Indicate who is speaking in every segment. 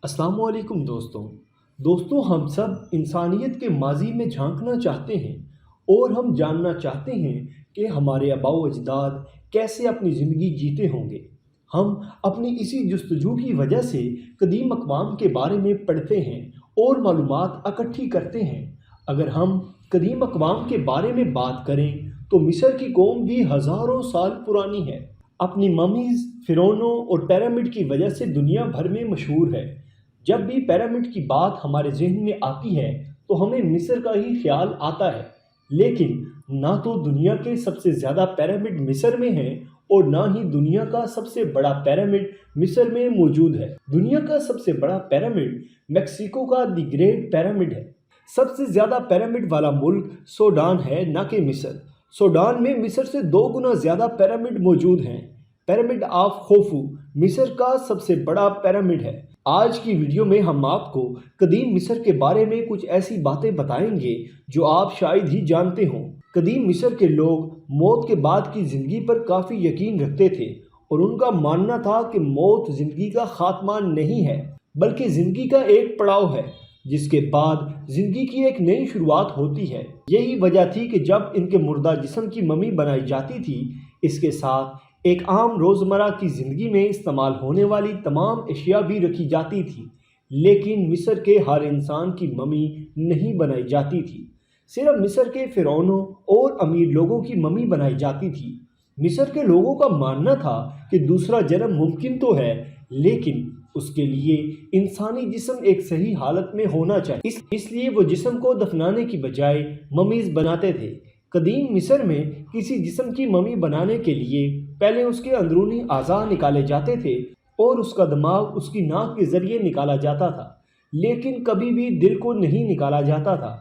Speaker 1: अस्सलाम वालेकुम दोस्तों हम सब इंसानियत के माजी में झांकना चाहते हैं और हम जानना चाहते हैं कि हमारे आबाओ अजदाद कैसे अपनी ज़िंदगी जीते होंगे। हम अपनी इसी जुस्तजू की वजह से कदीम अक़वाम के बारे में पढ़ते हैं और मालूमात इकट्ठी करते हैं। अगर हम कदीम अक़वाम के बारे में बात करें तो मिस्र की कौम भी हज़ारों साल पुरानी है। अपनी ममीज़, फ़िरौनों और पिरामिड की वजह से दुनिया भर में मशहूर है। जब भी पिरामिड की बात हमारे जहन में आती है तो हमें मिस्र का ही ख्याल आता है, लेकिन ना तो दुनिया के सबसे ज़्यादा पिरामिड मिस्र में हैं और ना ही दुनिया का सबसे बड़ा पिरामिड मिस्र में मौजूद है। दुनिया का सबसे बड़ा पिरामिड मेक्सिको का द ग्रेट पिरामिड है। सबसे ज़्यादा पिरामिड वाला मुल्क सूडान है, ना कि मिस्र। सूडान में मिस्र से 2 गुना ज़्यादा पिरामिड मौजूद हैं। पिरामिड ऑफ खोफू मिस्र का सबसे बड़ा पिरामिड है। आज की वीडियो में हम आपको कदीम मिस्र के बारे में कुछ ऐसी बातें बताएंगे जो आप शायद ही जानते हों। कदीम मिस्र के लोग मौत के बाद की ज़िंदगी पर काफ़ी यकीन रखते थे और उनका मानना था कि मौत ज़िंदगी का खात्मा नहीं है बल्कि ज़िंदगी का एक पड़ाव है जिसके बाद ज़िंदगी की एक नई शुरुआत होती है। यही वजह थी कि जब इनके मुर्दा जिस्म की मम्मी बनाई जाती थी, इसके साथ एक आम रोज़मर्रा की ज़िंदगी में इस्तेमाल होने वाली तमाम अशिया भी रखी जाती थी, लेकिन मिस्र के हर इंसान की मम्मी नहीं बनाई जाती थी। सिर्फ मिस्र के फ़िरौनों और अमीर लोगों की मम्मी बनाई जाती थी। मिस्र के लोगों का मानना था कि दूसरा जन्म मुमकिन तो है, लेकिन उसके लिए इंसानी जिस्म एक सही हालत में होना चाहिए। इसलिए वो जिस्म को दफनाने की बजाय ममीज़ बनाते थे। कदीम मिस्र में किसी जिस्म की मम्मी बनाने के लिए पहले उसके अंदरूनी आज़ा निकाले जाते थे और उसका दिमाग उसकी नाक के ज़रिए निकाला जाता था, लेकिन कभी भी दिल को नहीं निकाला जाता था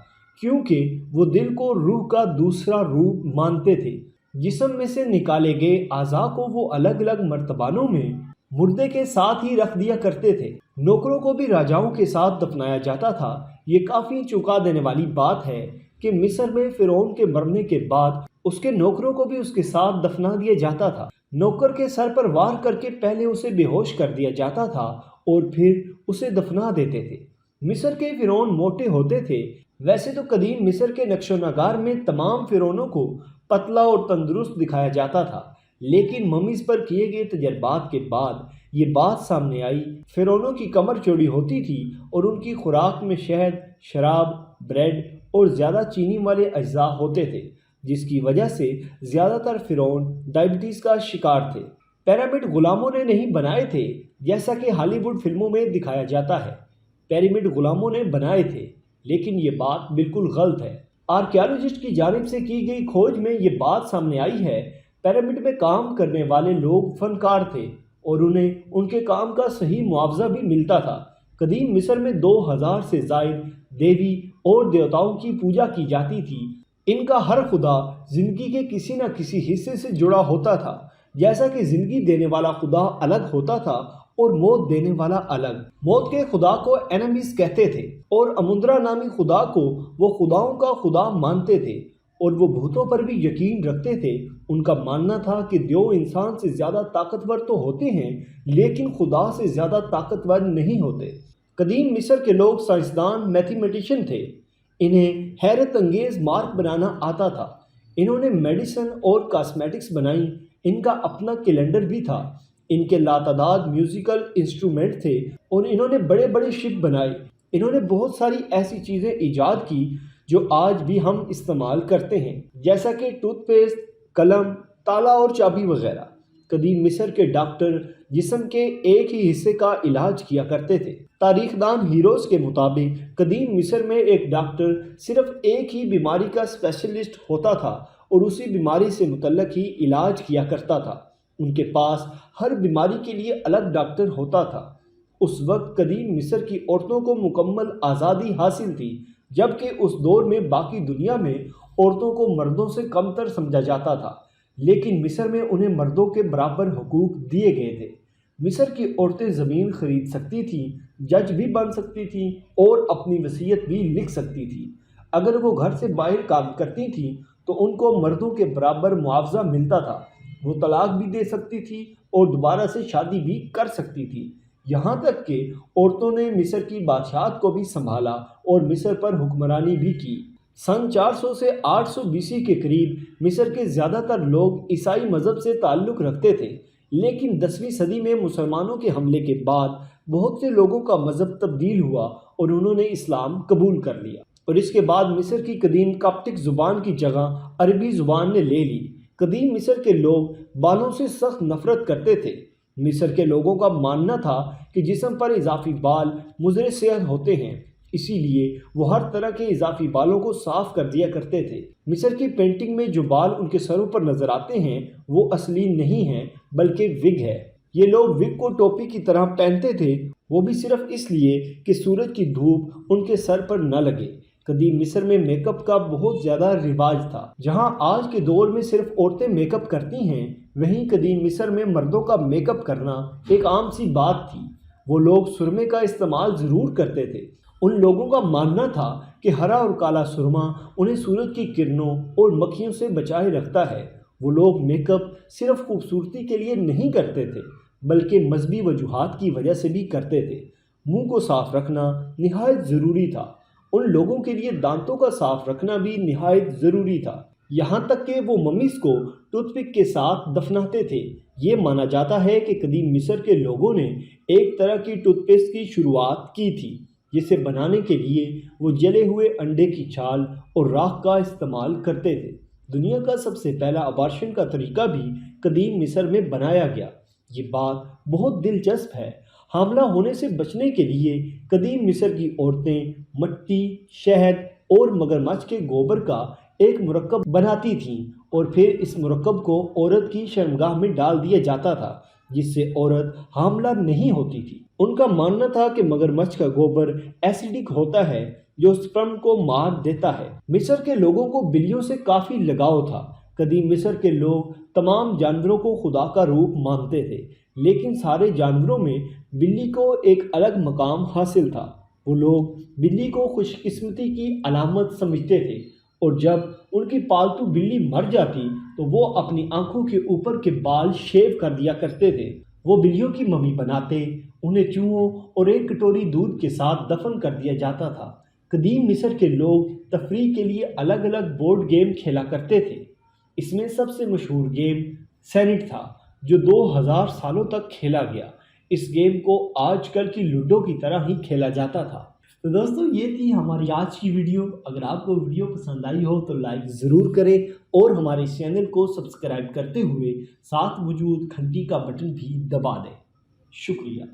Speaker 1: क्योंकि वो दिल को रूह का दूसरा रूप मानते थे। जिस्म में से निकाले गए आज़ा को वो अलग अलग मर्तबानों में मुर्दे के साथ ही रख दिया करते थे। नौकरों को भी राजाओं के साथ दफनाया जाता था। ये काफ़ी चौंका देने वाली बात है कि मिस्र में फ़िरौन के मरने के बाद उसके नौकरों को भी उसके साथ दफना दिया जाता था। नौकर के सर पर वार करके पहले उसे बेहोश कर दिया जाता था और फिर उसे दफना देते थे। मिस्र के फ़िरौन मोटे होते थे। वैसे तो कदीम मिस्र के नक्शो नगार में तमाम फ़िरौनों को पतला और तंदुरुस्त दिखाया जाता था, लेकिन ममीज़ पर किए गए तजर्बात के बाद ये बात सामने आई। फ़िरौनों की कमर चौड़ी होती थी और उनकी खुराक में शहद, शराब, ब्रेड और ज़्यादा चीनी वाले अज्जा होते थे, जिसकी वजह से ज़्यादातर फ़िरौन डायबिटीज़ का शिकार थे। पिरामिड गुलामों ने नहीं बनाए थे जैसा कि हॉलीवुड फिल्मों में दिखाया जाता है। पिरामिड गुलामों ने बनाए थे, लेकिन ये बात बिल्कुल गलत है। आर्कियोलॉजिस्ट की जानिब से की गई खोज में ये बात सामने आई है। पिरामिड में काम करने वाले लोग फनकार थे और उन्हें उनके काम का सही मुआवजा भी मिलता था। कदीम मिस्र में 2000 से ज़ायद देवी और देवताओं की पूजा की जाती थी। इनका हर खुदा ज़िंदगी के किसी न किसी हिस्से से जुड़ा होता था। जैसा कि ज़िंदगी देने वाला खुदा अलग होता था और मौत देने वाला अलग। मौत के खुदा को एनमिस कहते थे और अमुंद्रा नामी खुदा को वो खुदाओं का खुदा मानते थे और वो भूतों पर भी यकीन रखते थे। उनका मानना था कि देव इंसान से ज़्यादा ताकतवर तो होते हैं, लेकिन खुदा से ज़्यादा ताकतवर नहीं होते। कदीम मिस्र के लोग साइंसदान, मैथमेटिशियन थे। इन्हें हैरत अंगेज़ मार्क बनाना आता था। इन्होंने मेडिसिन और कॉस्मेटिक्स बनाई। इनका अपना कैलेंडर भी था। इनके लातादाद म्यूज़िकल इंस्ट्रूमेंट थे और इन्होंने बड़े बड़े शिप बनाए। इन्होंने बहुत सारी ऐसी चीज़ें ईजाद की जो आज भी हम इस्तेमाल करते हैं, जैसा कि टूथपेस्ट, कलम, ताला और चाबी वगैरह। कदीम मिस्र के डॉक्टर जिस्म के एक ही हिस्से का इलाज किया करते थे। तारीखदान हीरोज़ के मुताबिक कदीम मिस्र में एक डॉक्टर सिर्फ एक ही बीमारी का स्पेशलिस्ट होता था और उसी बीमारी से मुतल्लक ही इलाज किया करता था। उनके पास हर बीमारी के लिए अलग डॉक्टर होता था। उस वक्त कदीम मिस्र की औरतों को मुकम्मल आज़ादी हासिल थी, जबकि उस दौर में बाकी दुनिया में औरतों को मर्दों से कमतर समझा जाता था, लेकिन मिस्र में उन्हें मर्दों के बराबर हुकूक दिए गए थे। मिस्र की औरतें ज़मीन खरीद सकती थीं, जज भी बन सकती थीं और अपनी वसीयत भी लिख सकती थीं। अगर वो घर से बाहर काम करती थीं तो उनको मर्दों के बराबर मुआवजा मिलता था। वो तलाक भी दे सकती थी और दोबारा से शादी भी कर सकती थी। یہاں تک کہ عورتوں نے مصر کی بادشاہت کو بھی سنبھالا اور مصر پر حکمرانی بھی کی۔ سن 400 سے 800 BC کے قریب مصر کے زیادہ تر لوگ عیسائی مذہب سے تعلق رکھتے تھے، لیکن 10ویں صدی میں مسلمانوں کے حملے کے بعد بہت سے لوگوں کا مذہب تبدیل ہوا اور انہوں نے اسلام قبول کر لیا، اور اس کے بعد مصر کی قدیم کاپٹک زبان کی جگہ عربی زبان نے لے لی۔ قدیم مصر کے لوگ بالوں سے سخت نفرت کرتے تھے۔ مصر کے لوگوں کا ماننا تھا کہ جسم پر اضافی بال مضر صحت ہوتے ہیں، اسی لیے وہ ہر طرح کے اضافی بالوں کو صاف کر دیا کرتے تھے۔ مصر کی پینٹنگ میں جو بال ان کے سروں پر نظر آتے ہیں وہ اصلی نہیں ہیں بلکہ وگ ہے۔ یہ لوگ وگ کو ٹوپی کی طرح پہنتے تھے، وہ بھی صرف اس لیے کہ سورج کی دھوپ ان کے سر پر نہ لگے۔ قدیم مصر میں میک اپ کا بہت زیادہ رواج تھا۔ جہاں آج کے دور میں صرف عورتیں میک اپ کرتی ہیں، وہیں قدیم مصر میں مردوں کا میک اپ کرنا ایک عام سی بات تھی۔ وہ لوگ سرمے کا استعمال ضرور کرتے تھے۔ ان لوگوں کا ماننا تھا کہ ہرا اور کالا سرما انہیں سورج کی کرنوں اور مکھیوں سے بچائے رکھتا ہے۔ وہ لوگ میک اپ صرف خوبصورتی کے لیے نہیں کرتے تھے بلکہ مذہبی وجوہات کی وجہ سے بھی کرتے تھے۔ منہ کو صاف رکھنا نہایت ضروری تھا۔ ان لوگوں کے لیے دانتوں کا صاف رکھنا بھی نہایت ضروری تھا، یہاں تک کہ وہ ممیز کو ٹوتھ پک کے ساتھ دفناتے تھے۔ یہ مانا جاتا ہے کہ قدیم مصر کے لوگوں نے ایک طرح کی ٹوتھ پیسٹ کی شروعات کی تھی، جسے بنانے کے لیے وہ جلے ہوئے انڈے کی چھال اور راکھ کا استعمال کرتے تھے۔ دنیا کا سب سے پہلا ابارشن کا طریقہ بھی قدیم مصر میں بنایا گیا۔ یہ بات بہت دلچسپ ہے۔ حاملہ ہونے سے بچنے کے لیے قدیم مصر کی عورتیں مٹی، شہد اور مگرمچھ کے گوبر کا ایک مرکب بناتی تھیں اور پھر اس مرکب کو عورت کی شرمگاہ میں ڈال دیا جاتا تھا، جس سے عورت حاملہ نہیں ہوتی تھی۔ ان کا ماننا تھا کہ مگرمچھ کا گوبر ایسیڈک ہوتا ہے جو سپرم کو مار دیتا ہے۔ مصر کے لوگوں کو بلیوں سے کافی لگاؤ تھا۔ قدیم مصر کے لوگ تمام جانوروں کو خدا کا روپ مانتے تھے، لیکن سارے جانوروں میں بلی کو ایک الگ مقام حاصل تھا۔ وہ لوگ بلی کو خوش قسمتی کی علامت سمجھتے تھے، اور جب ان کی پالتو بلی مر جاتی تو وہ اپنی آنکھوں کے اوپر کے بال شیو کر دیا کرتے تھے۔ وہ بلیوں کی ممی بناتے، انہیں چوہوں اور ایک کٹوری دودھ کے ساتھ دفن کر دیا جاتا تھا۔ قدیم مصر کے لوگ تفریح کے لیے الگ الگ بورڈ گیم کھیلا کرتے تھے۔ اس میں سب سے مشہور گیم سینٹ تھا، جو 2000 سالوں تک کھیلا گیا۔ اس گیم کو آج کل کی لوڈو کی طرح ہی کھیلا جاتا تھا۔ تو دوستو، یہ تھی ہماری آج کی ویڈیو۔ اگر آپ کو ویڈیو پسند آئی ہو تو لائک ضرور کریں اور ہمارے چینل کو سبسکرائب کرتے ہوئے ساتھ موجود گھنٹی کا بٹن بھی دبا دیں۔ شکریہ۔